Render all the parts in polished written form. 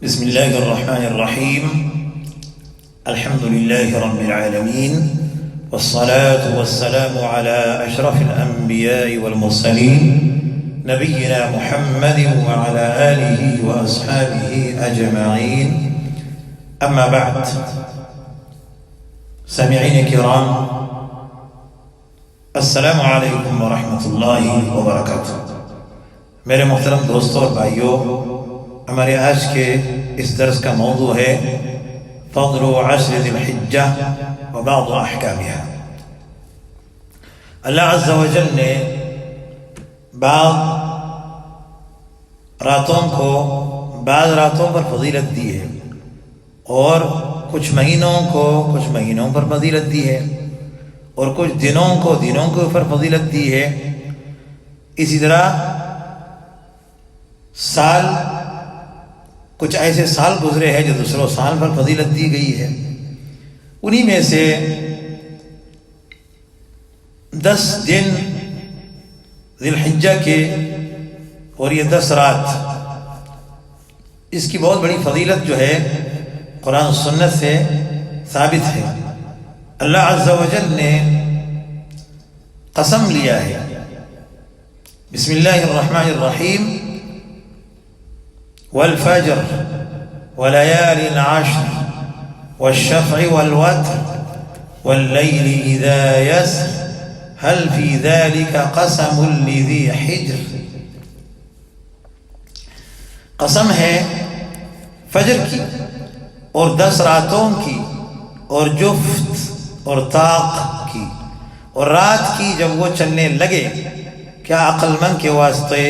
بسم الله الرحمن الرحيم. الحمد لله رب العالمين، والصلاة والسلام على أشرف الأنبياء والمرسلين نبينا محمد وعلى آله وأصحابه أجمعين. أما بعد، سامعين الكرام، السلام علیکم ورحمۃ اللہ وبرکاتہ۔ میرے محترم دوستوں اور بھائیوں، ہمارے آج کے اس درس کا موضوع ہے فضل عشر ذی الحجہ و بعض احکامها۔ اللہ عز و جل نے بعض راتوں پر فضیلت دی ہے اور کچھ مہینوں پر فضیلت دی ہے اور کچھ دنوں کے اوپر فضیلت دی ہے۔ اسی طرح کچھ ایسے سال گزرے ہیں جو دوسروں سال پر فضیلت دی گئی ہے۔ انہی میں سے 10 دن ذی الحجہ کے اور یہ 10 رات، اس کی بہت بڑی فضیلت جو ہے قرآن و سنت سے ثابت ہے۔ اللہ عز و جل نے قسم لیا ہے، بسم اللہ الرحمن الرحیم، والفجر وليال عشر والشفع والوتر والليل إذا يسر هل في ذلك قسم لذي حجر۔ قسم ہے فجر کی اور 10 راتوں کی اور جفت اور طاق کی اور رات کی جب وہ چلنے لگے، کیا عقل مند کے واسطے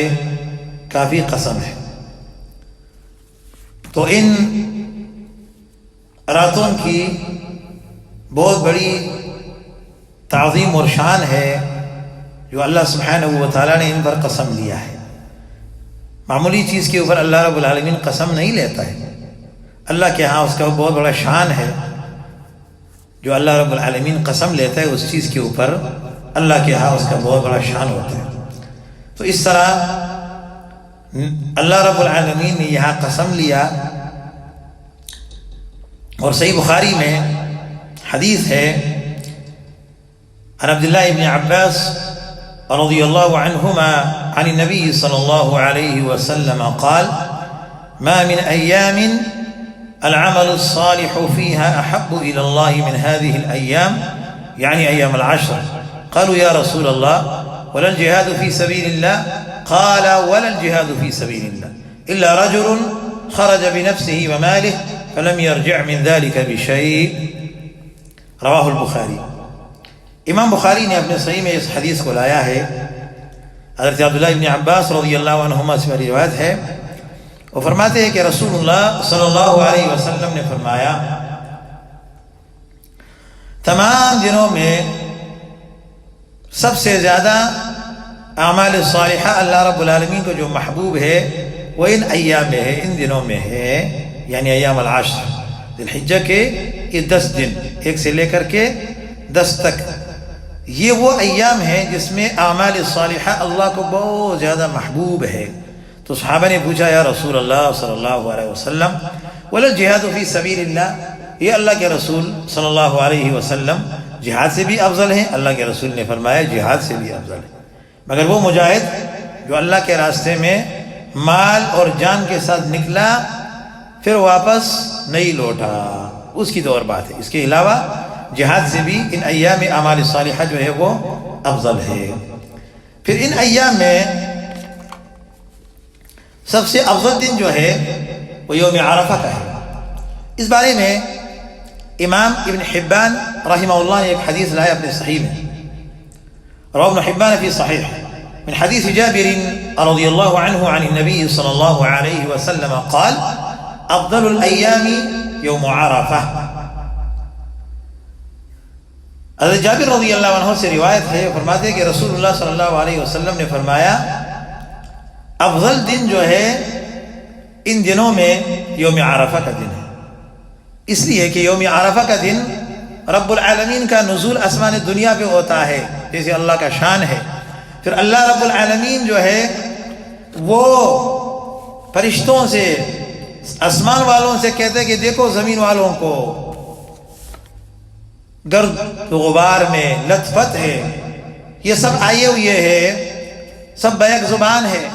کافی قسم ہے۔ تو ان راتوں کی بہت بڑی تعظیم اور شان ہے جو اللہ سبحانہ و تعالیٰ نے ان پر قسم لیا ہے۔ معمولی چیز کے اوپر اللہ رب العالمین قسم نہیں لیتا ہے، اللہ کے ہاں اس کا بہت بڑا شان ہے۔ جو اللہ رب العالمین قسم لیتا ہے اس چیز کے اوپر اللہ کے ہاں اس کا بہت بڑا شان ہوتا ہے۔ تو اس طرح اللہ رب العالمین نے یہاں قسم لیا، اور صحیح بخاری میں حدیث ہے عن عبداللہ ابن عباس رضی اللہ عنہما عن النبی صلی اللہ علیہ وسلم قال ما من ایام العمل الصالح فيها أحب إلى الله من هذه الأيام، يعني أيام العشر. قالوا يا رسول الله ولا الجهاد في سبيل الله؟ قال ولا الجهاد في سبيل الله إلا رجل خرج بنفسه وماله فلم يرجع من ذلك بشيء۔ رواہ البخاری۔ امام بخاری نے اپنے صحیح میں اس حدیث کو لایا ہے۔ حضرت عبداللہ ابن عباس رضی اللہ عنہما سے روایت ہے، وہ فرماتے ہیں کہ رسول اللہ صلی اللہ علیہ وسلم نے فرمایا، تمام دنوں میں سب سے زیادہ اعمال صالحہ اللہ رب العالمین کو جو محبوب ہے وہ ان ایام میں ہے، ان دنوں میں ہے، یعنی ایام العشر، ذی الحجہ کے یہ 10 دن، 1 سے لے کر کے 10 تک، یہ وہ ایام ہیں جس میں اعمال صالحہ اللہ کو بہت زیادہ محبوب ہے۔ تو صحابہ نے پوچھا، یا رسول اللہ صلی اللہ علیہ وسلم ولا الجہاد فی سبیل اللہ، یہ اللہ کے رسول صلی اللہ علیہ وسلم جہاد سے بھی افضل ہیں؟ اللہ کے رسول نے فرمایا جہاد سے بھی افضل ہے، مگر وہ مجاہد جو اللہ کے راستے میں مال اور جان کے ساتھ نکلا پھر واپس نہیں لوٹا، اس کی تو اور بات ہے۔ اس کے علاوہ جہاد سے بھی ان ایام اعمال صالحہ جو ہے وہ افضل ہے۔ پھر ان ایام میں سب سے افضل دن جو ہے وہ یوم عرفہ کا ہے۔ اس بارے میں امام ابن حبان رحمہ اللہ نے ایک حدیث لایا اپنے صحیح میں، رواه ابن حبان في صحيح من حديث جابر رضي الله عنه عن النبي صلى الله عليه وسلم قال افضل الايام يوم عرفہ۔ حضرت جابر رضی اللہ عنہ سے روایت ہے، فرماتے ہیں کہ رسول اللہ صلی اللہ علیہ وسلم نے فرمایا افضل دن جو ہے ان دنوں میں یوم عرفہ کا دن ہے، اس لیے کہ یوم عرفہ کا دن رب العالمین کا نزول آسمان دنیا پہ ہوتا ہے، جیسے اللہ کا شان ہے۔ پھر اللہ رب العالمین جو ہے وہ فرشتوں سے آسمان والوں سے کہتے کہ دیکھو زمین والوں کو، گرد غبار میں لت پت ہے، یہ سب آئے ہوئے ہے، سب بیک زبان ہے،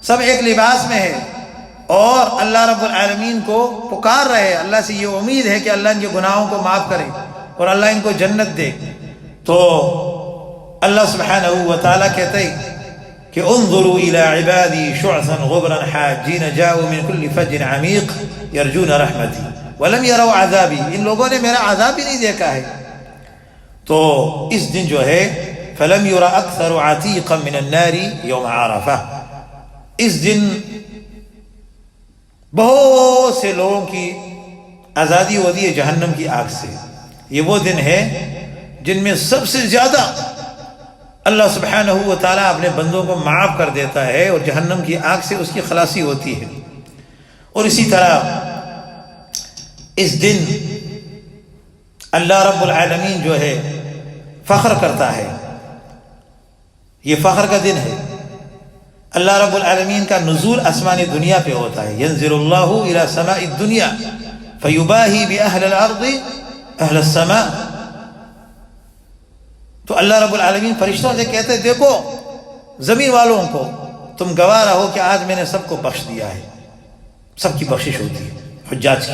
سب ایک لباس میں ہے، اور اللہ رب العالمین کو پکار رہے، اللہ سے یہ امید ہے کہ اللہ ان کے گناہوں کو معاف کرے اور اللہ ان کو جنت دے۔ تو اللہ سبحانہ وتعالی کہتے ہیں کہ انظروا الى عبادی شعثا غبرا حاجین جاؤوا من کل فج عمیق یرجون رحمتی ولم يروا عذابی، ان لوگوں نے میرا عذاب ہی نہیں دیکھا ہے۔ تو اس دن جو ہے فلم ير اکثر عتیقا من النار یوم عرفہ، اس دن بہت سے لوگوں کی آزادی ہوتی ہے جہنم کی آگ سے۔ یہ وہ دن ہے جن میں سب سے زیادہ اللہ سبحانہ و تعالیٰ اپنے بندوں کو معاف کر دیتا ہے اور جہنم کی آگ سے اس کی خلاصی ہوتی ہے۔ اور اسی طرح اس دن اللہ رب العالمین جو ہے فخر کرتا ہے، یہ فخر کا دن ہے۔ اللہ رب العالمین کا نزول آسمان دنیا پہ ہوتا ہے، ینزل اللہ الى سماء الدنیا فیباہی باہل الارض اہل السماء۔ تو اللہ رب العالمین فرشتوں سے کہتے ہیں دیکھو زمین والوں کو تم گواہ رہو کہ آج میں نے سب کو بخش دیا ہے، سب کی بخشش ہوتی ہے حجاج کی۔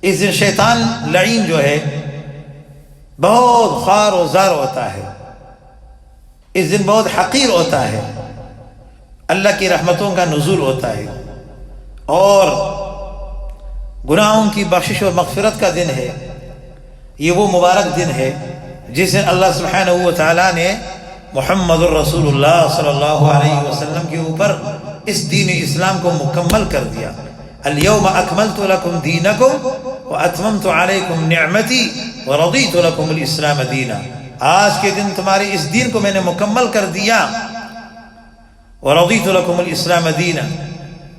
اس دن شیطان لعین جو ہے بہت خوار و زار ہوتا ہے، اس دن بہت حقیر ہوتا ہے، اللہ کی رحمتوں کا نزول ہوتا ہے اور گناہوں کی بخشش اور مغفرت کا دن ہے۔ یہ وہ مبارک دن ہے جس دن اللہ سبحانہ و تعالیٰ نے محمد الرسول اللہ صلی اللہ علیہ وسلم کے اوپر اس دین اسلام کو مکمل کر دیا۔ الیوم اکملت لکم دینکم واتممت علیکم نعمتی ورضیت لکم الاسلام دینا، آج کے دن تمہارے اس دین کو میں نے مکمل کر دیا، ورضیت لکم الاسلام دینا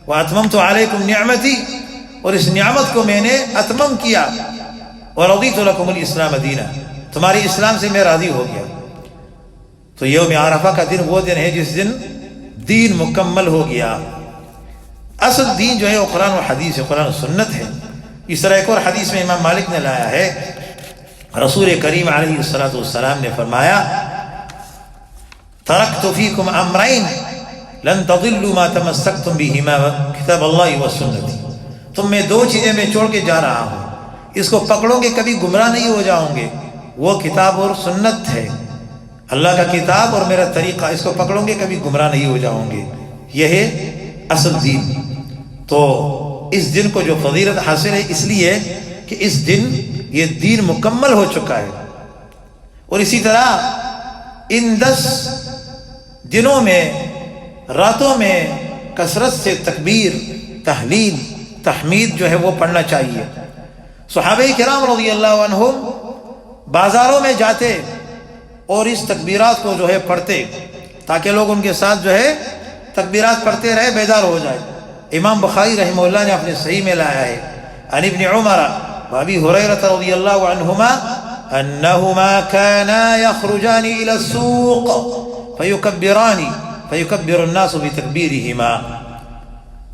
واتممت علیکم نعمتی، اور اس نعمت کو میں نے اتمم کیا، ورضیت لکم الاسلام دینا، تمہاری اسلام سے میں راضی ہو گیا۔ تو یوم عرفہ کا دن وہ دن ہے جس دن دین مکمل ہو گیا۔ اصل دین جو ہے وہ قرآن و حدیث ہے، قرآن و سنت ہے۔ اس طرح ایک اور حدیث میں امام مالک نے لایا ہے، رسول کریم علیہ السلام نے فرمایا ترکت فیکم امرین لن تضلوا ما تمسکتم بہما کتاب اللہ و سنتی، تم میں دو چیزیں میں چھوڑ کے جا رہا ہوں، اس کو پکڑو گے کبھی گمراہ نہیں ہو جاؤں گے، وہ کتاب اور سنت ہے، اللہ کا کتاب اور میرا طریقہ، اس کو پکڑوں گے کبھی گمراہ نہیں ہو جاؤں گے، یہ ہے اصل دین۔ تو اس دن کو جو فضیلت حاصل ہے اس لیے کہ اس دن یہ دین مکمل ہو چکا ہے۔ اور اسی طرح ان 10 دنوں میں راتوں میں کثرت سے تکبیر، تحلیل، تحمید جو ہے وہ پڑھنا چاہیے۔ صحابہ کرام رضی اللہ عنہم بازاروں میں جاتے اور اس تکبیرات کو جو ہے پڑھتے تاکہ لوگ ان کے ساتھ جو ہے تکبیرات پڑھتے رہے، بیدار ہو جائے۔ امام بخاری رحمہ اللہ نے اپنے صحیح میں لایا ہے عن ابن عمر وابی ہریرہ رضی اللہ عنہما انہما کانا یخرجان الى السوق فیکبران فیکبر الناس بتکبیرہما،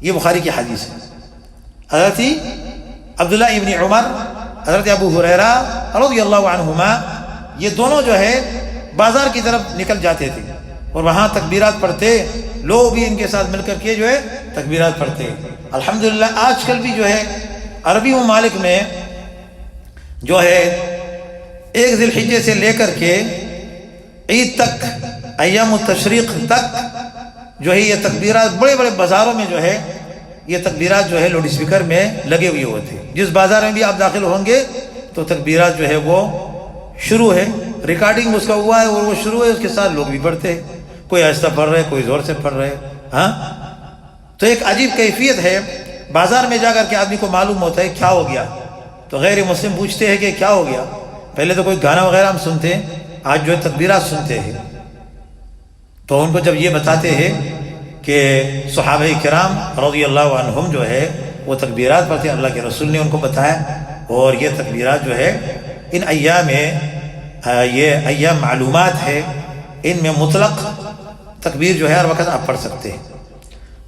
یہ بخاری کی حدیث ہے۔ حضرت عبداللہ ابن عمر، حضرت ابو ہریرہ رضی اللہ عنہما، یہ دونوں جو ہے بازار کی طرف نکل جاتے تھے اور وہاں تکبیرات پڑھتے، لوگ بھی ان کے ساتھ مل کر کے جو ہے تکبیرات پڑھتے۔ الحمدللہ آج کل بھی جو ہے عربی ممالک میں جو ہے 1 ذی الحجہ سے لے کر کے عید تک، ایام التشریق تک جو ہے یہ تکبیرات بڑے بڑے بازاروں میں جو ہے یہ تکبیرات جو ہے لاؤڈ اسپیکر میں لگے ہوئے ہوتے ہیں۔ جس بازار میں بھی آپ داخل ہوں گے تو تکبیرات جو ہے وہ شروع ہے، ریکارڈنگ اس کا ہوا ہے اور وہ شروع ہے، اس کے ساتھ لوگ بھی پڑھتے ہیں، کوئی آہستہ پڑھ رہے، کوئی زور سے پڑھ رہے۔ ہاں تو ایک عجیب کیفیت ہے، بازار میں جا کر کے آدمی کو معلوم ہوتا ہے کیا ہو گیا، تو غیر مسلم پوچھتے ہیں کہ کیا ہو گیا، پہلے تو کوئی گانا وغیرہ ہم سنتے ہیں، آج جو ہے تکبیرات سنتے ہیں۔ تو ان کو جب یہ بتاتے ہیں کہ صحابہ کرام رضی اللہ عنہم جو ہے وہ تکبیرات پڑھتے ہیں، اللہ کے رسول نے ان کو بتایا، اور یہ تکبیرات جو ہے ان ایام میں یہ ایام معلومات ہے، ان میں مطلق تکبیر جو ہے ہر وقت آپ پڑھ سکتے ہیں۔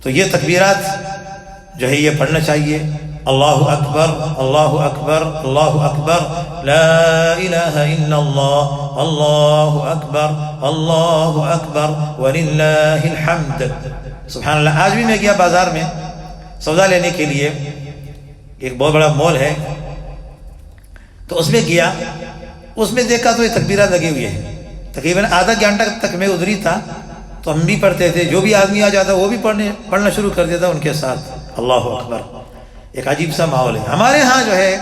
تو یہ تکبیرات جو ہے یہ پڑھنا چاہیے، اللہ اکبر اللہ اکبر اللہ اکبر، لا الہ الا اللہ، اللہ اکبر وللہ الحمد، سبحان اللہ۔ آج بھی میں گیا بازار میں سودا لینے کے لیے، ایک بہت بڑا مال ہے، تو اس میں گیا، اس میں دیکھا تو یہ تکبیرات لگے ہوئے ہیں، تقریباً آدھا گھنٹہ تک میں ادھر ہی تھا، تو ہم بھی پڑھتے تھے، جو بھی آدمی آ جاتا وہ بھی پڑھنا شروع کر دیتا ان کے ساتھ، اللہ اکبر۔ ایک عجیب سا ماحول ہے۔ ہمارے ہاں جو ہے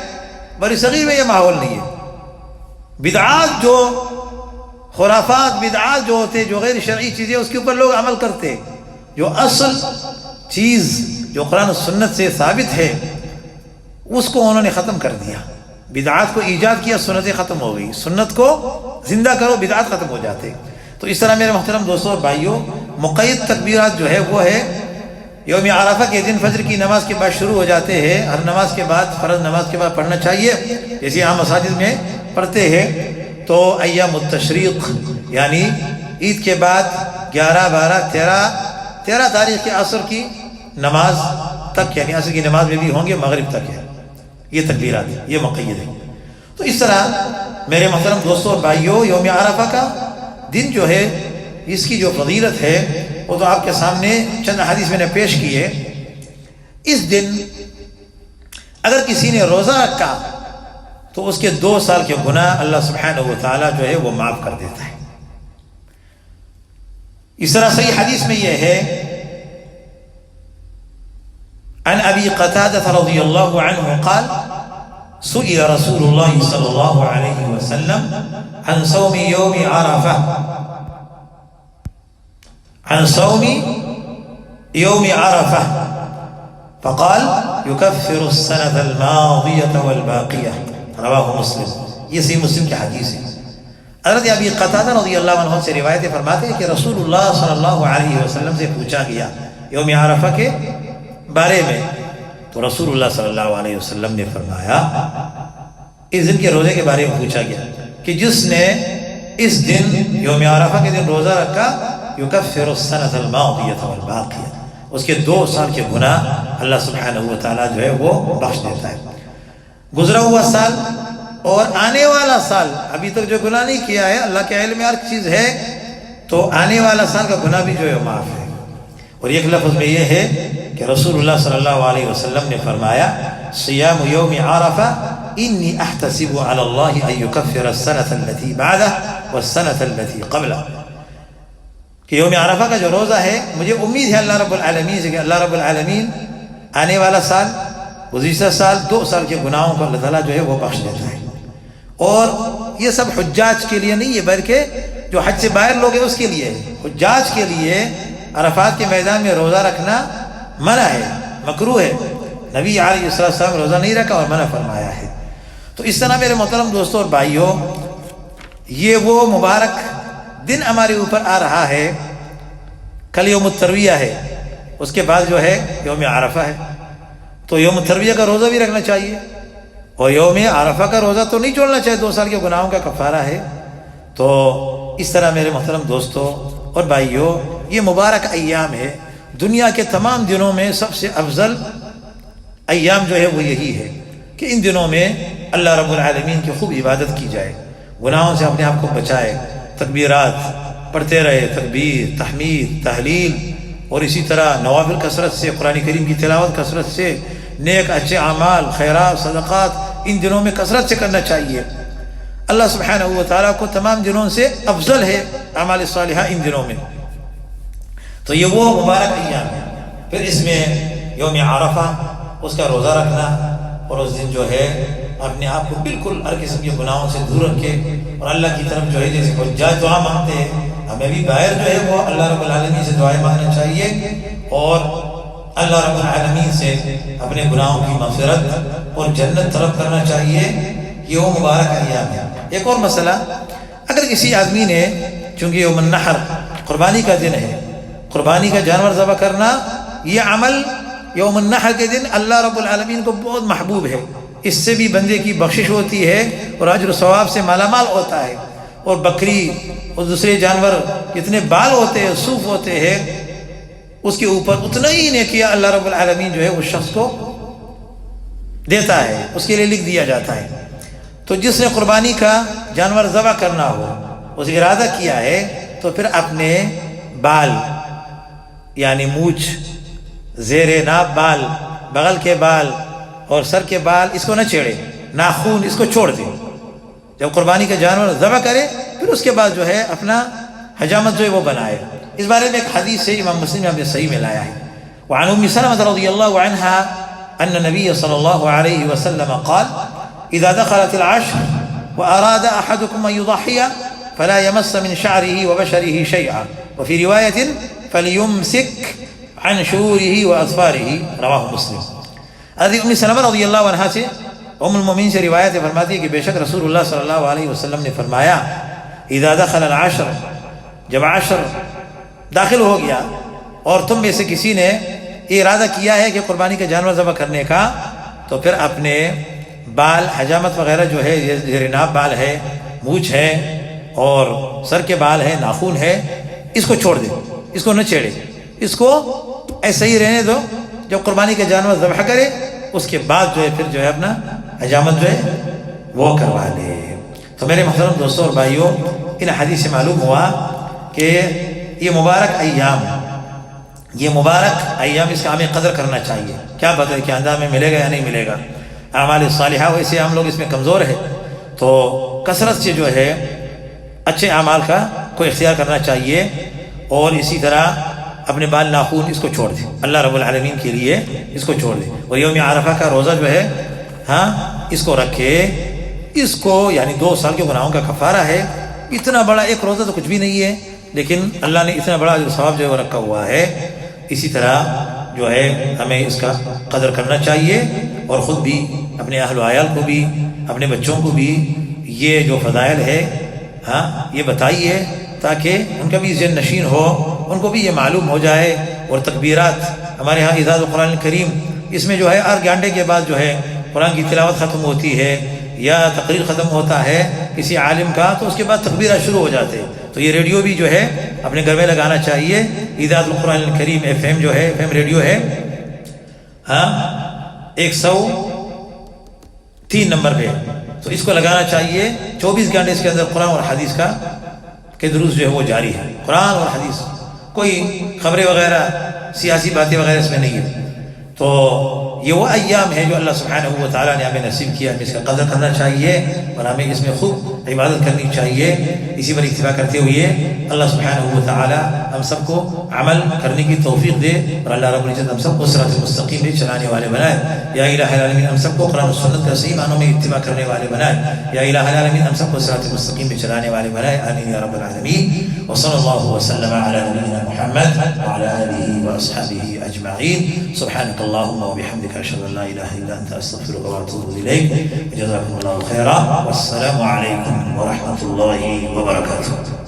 بری صغیر میں یہ ماحول نہیں ہے، بدعات جو خرافات بدعات جو ہوتے، جو غیر شرعی چیزیں، اس کے اوپر لوگ عمل کرتے، جو اصل چیز جو قرآن و سنت سے ثابت ہے اس کو انہوں نے ختم کر دیا، بدعات کو ایجاد کیا، سنتیں ختم ہو گئی، سنت کو زندہ کرو، بدعات ختم ہو جاتے۔ تو اس طرح میرے محترم دوستوں اور بھائیوں، مقید تکبیرات جو ہے وہ ہے یوم عرفہ کے دن فجر کی نماز کے بعد شروع ہو جاتے ہیں، ہر نماز کے بعد، فرض نماز کے بعد پڑھنا چاہیے، جیسے عام مساجد میں پڑھتے ہیں۔ تو ایام التشریق یعنی عید کے بعد 11 12 13 تاریخ کے عصر کی نماز تک، یعنی عصر کی نماز میں بھی ہوں گے، مغرب تک ہے یہ تکبیرات، یہ مقید ہے۔ تو اس طرح میرے محترم دوستوں اور بھائیوں، یوم عرفہ کا دن جو ہے، اس کی جو فضیلت ہے وہ تو آپ کے سامنے چند حدیث میں نے پیش کی ہے۔ اس دن اگر کسی نے روزہ رکھا تو اس کے 2 سال کے گناہ اللہ سبحانہ و تعالی جو ہے وہ معاف کر دیتا ہے۔ اس طرح صحیح حدیث میں یہ ہے، عن ابی قتادہ رضی اللہ عنہ قال سئل رسول اللہ صلی اللہ علیہ وسلم عن صوم یوم عرفہ عن صوم يوم عرفة فقال يكفر السنة الماضية والباقية، رواه مسلم۔ یہ صحیح مسلم کی حدیث ہے۔ حضرت ابی قتادہ رضی اللہ عنہ سے روایت فرماتے ہیں کہ رسول اللہ صلی اللہ علیہ وسلم سے پوچھا گیا یوم عرفہ کے بارے میں، تو رسول اللہ صلی اللہ علیہ وسلم نے فرمایا، اس دن کے روزے کے بارے میں پوچھا گیا کہ جس نے اس دن یوم عرفہ کے دن روزہ رکھا، یکفر السنة الماضیة والباقیہ، اس کے 2 سال کے گناہ اللہ سبحانہ و تعالیٰ جو ہے وہ بخش دیتا ہے۔ گزرا ہوا سال اور آنے والا سال، ابھی تک جو گناہ نہیں کیا ہے، اللہ کے علم میں ہر چیز ہے، تو آنے والا سال کا گناہ بھی جو ہے معاف ہے۔ اور ایک لفظ میں یہ ہے کہ رسول اللہ صلی اللہ علیہ وسلم نے فرمایا، صیام یوم عرفہ انی احتسب علی اللہ ان یکفر السنة التي بعدہ والسنة التي قبلہ، کہ یوم عرفہ کا جو روزہ ہے، مجھے امید ہے اللہ رب العالمین سے کہ اللہ رب العالمین آنے والا سال، گزشتہ سال، 2 سال کے گناہوں کو اللہ تعالیٰ جو ہے وہ بخش دیتا ہے۔ اور یہ سب حجاج کے لیے نہیں ہے، بلکہ جو حج سے باہر لوگ ہیں اس کے لیے ہے۔ حجاج کے لیے عرفات کے میدان میں روزہ رکھنا منع ہے، مکروہ ہے، نبی علیہ السلام روزہ نہیں رکھا اور منع فرمایا ہے۔ تو اس طرح میرے محترم دوستوں اور بھائیوں، یہ وہ مبارک دن ہمارے اوپر آ رہا ہے، کل یوم الترویہ ہے، اس کے بعد جو ہے یوم عرفہ ہے، تو یوم الترویہ کا روزہ بھی رکھنا چاہیے، اور یوم عرفہ کا روزہ تو نہیں چھوڑنا چاہیے، 2 سال کے گناہوں کا کفارہ ہے۔ تو اس طرح میرے محترم دوستوں اور بھائیوں، یہ مبارک ایام ہے، دنیا کے تمام دنوں میں سب سے افضل ایام جو ہے وہ یہی ہے کہ ان دنوں میں اللہ رب العالمین کی خوب عبادت کی جائے، گناہوں سے اپنے آپ کو بچائے، تکبیرات پڑھتے رہے، تکبیر، تحمید، تحلیل، اور اسی طرح نوافل کثرت سے، قرآن کریم کی تلاوت کثرت سے، نیک اچھے اعمال، خیرات، صدقات ان دنوں میں کثرت سے کرنا چاہیے۔ اللہ سبحانہ و تعالیٰ کو تمام دنوں سے افضل ہے اعمال صالحہ ان دنوں میں، تو یہ وہ مبارک ایام ہے۔ پھر اس میں یوم عرفہ، اس کا روزہ رکھنا، اور اس دن جو ہے اپنے آپ کو بالکل ہر قسم کے گناہوں سے دور رکھے، اور اللہ کی طرف جو ہے جیسے حجاج دعا مانگتے ہیں، ہمیں بھی باہر جو ہے وہ اللہ رب العالمین سے دعائیں مانگنا چاہیے، اور اللہ رب العالمین سے اپنے گناہوں کی مغفرت اور جنت طلب کرنا چاہیے۔ یہ وہ مبارک ایام ہے۔ ایک اور مسئلہ، اگر کسی آدمی نے، چونکہ یوم النحر قربانی کا دن ہے، قربانی کا جانور ذبح کرنا، یہ عمل یوم النحر کے دن اللہ رب العالمین کو بہت محبوب ہے، اس سے بھی بندے کی بخشش ہوتی ہے اور اجر و ثواب سے مالا مال ہوتا ہے۔ اور بکری اور دوسرے جانور جتنے بال ہوتے ہیں، صوف ہوتے ہیں، اس کے اوپر اتنا ہی نیکیاں اللہ رب العالمین جو ہے اس شخص کو دیتا ہے، اس کے لیے لکھ دیا جاتا ہے۔ تو جس نے قربانی کا جانور ذبح کرنا ہو، اس ارادہ کیا ہے، تو پھر اپنے بال یعنی مونچھ، زیر ناب بال، بغل کے بال اور سر کے بال اس کو نہ چھیڑے، ناخون اس کو چھوڑ دے۔ جب قربانی کا جانور ذبح کرے پھر اس کے بعد جو ہے اپنا حجامت جو ہے وہ بنائے۔ اس بارے میں ایک حدیث سے امام مسلم نے اپنے صحیح میں لایا ہے۔ وعن ام سلمة رضی اللہ عنہا ان النبي صلی اللہ علیہ وسلم قال اذا دخلت العشر واراد احدكم ان يضحي فلا يمس من شعره وبشره شيئا وفي رواية فليمسك عن شعوره واظفاره رواه مسلم۔ حضرت ام سلمہ رضی اللہ عنہا سے ام المومنین سے روایت فرماتی ہے کہ بے شک رسول اللہ صلی اللہ علیہ وسلم نے فرمایا اذا دخل العشر، جب عشر داخل ہو گیا اور تم میں سے کسی نے ارادہ کیا ہے کہ قربانی کا جانور ذبح کرنے کا، تو پھر اپنے بال، حجامت وغیرہ جو ہے، زیر ناب بال ہے، مونچھ ہے اور سر کے بال ہے، ناخون ہے، اس کو چھوڑ دے، اس کو نہ چھیڑے، اس کو ایسے ہی رہنے دو۔ جب قربانی کا جانور ذبح کرے اس کے بعد جو ہے پھر جو ہے اپنا حجامت جو ہے وہ کروا لے۔ تو میرے محترم دوستوں اور بھائیوں، ان حدیث سے معلوم ہوا کہ یہ مبارک ایام اس کا ہمیں قدر کرنا چاہیے۔ کیا پتہ ہے کہ انداز میں ملے گا یا نہیں ملے گا۔ اعمال صالحہ ویسے ہم لوگ اس میں کمزور ہے، تو کثرت سے جو ہے اچھے اعمال کا کو اختیار کرنا چاہیے، اور اسی طرح اپنے بال، ناخون اس کو چھوڑ دے، اللہ رب العالمین کے لیے اس کو چھوڑ دے۔ اور یوم عرفہ کا روزہ جو ہے اس کو رکھے، اس کو یعنی 2 سال کے گناہوں کا کفارہ ہے۔ اتنا بڑا ایک روزہ تو کچھ بھی نہیں ہے، لیکن اللہ نے اتنا بڑا جو ثواب جو ہے وہ رکھا ہوا ہے۔ اسی طرح جو ہے ہمیں اس کا قدر کرنا چاہیے، اور خود بھی، اپنے اہل و عیال کو بھی، اپنے بچوں کو بھی یہ جو فضائل ہے یہ بتائیے، تاکہ ان کا بھی ذہن نشین ہو، ان کو بھی یہ معلوم ہو جائے۔ اور تکبیرات ہمارے ہاں اعزاز القرآن الکریم، اس میں جو ہے ہر گھنٹے کے بعد جو ہے قرآن کی تلاوت ختم ہوتی ہے یا تقریر ختم ہوتا ہے کسی عالم کا، تو اس کے بعد تکبیرات شروع ہو جاتے ہیں۔ تو یہ ریڈیو بھی جو ہے اپنے گھر میں لگانا چاہیے۔ اعزاز القرآن الکریم FM جو ہے، FM ریڈیو ہے 103 نمبر پہ، تو اس کو لگانا چاہیے۔ 24 گھنٹے اس کے اندر قرآن اور حدیث کے دروس جو ہے وہ جاری ہے، قرآن اور حدیث، کوئی خبریں وغیرہ، سیاسی باتیں وغیرہ اس میں نہیں ہے۔ تو یہ وہ ایام ہے جو اللہ سبحانہ و تعالیٰ نے ہمیں نصیب کیا، ہمیں اس کا قدر کرنا چاہیے اور ہمیں اس میں خوب عبادت کرنی چاہیے۔ اسی پر اتباع کرتے ہوئے اللہ سبحانہ و تعالیٰ ہم سب کو عمل کرنے کی توفیق دے، اور اللہ رب العزت ہم سب کو صراط مستقیم پہ چلانے والے بنائے۔ یا الہ العالمین ہم سب کو قرآن و سنت کا صحیح معنوں میں اتباع کرنے والے بنائے۔ یا الہ العالمین ہم سب کو صراط مستقیم پہ چلانے والے بنائے، آمین یا رب العالمین۔ وصلی اللہ وسلم علی نبینا محمد وعلی آلہ واصحابہ اجمعین۔ سبحانک اللہم وبحمدک، اشہد ان لا الہ الا انت، استغفرک واتوب الیک۔ جزاکم اللہ خیرا، والسلام علیکم ورحمۃ اللہ وبرکاتہ۔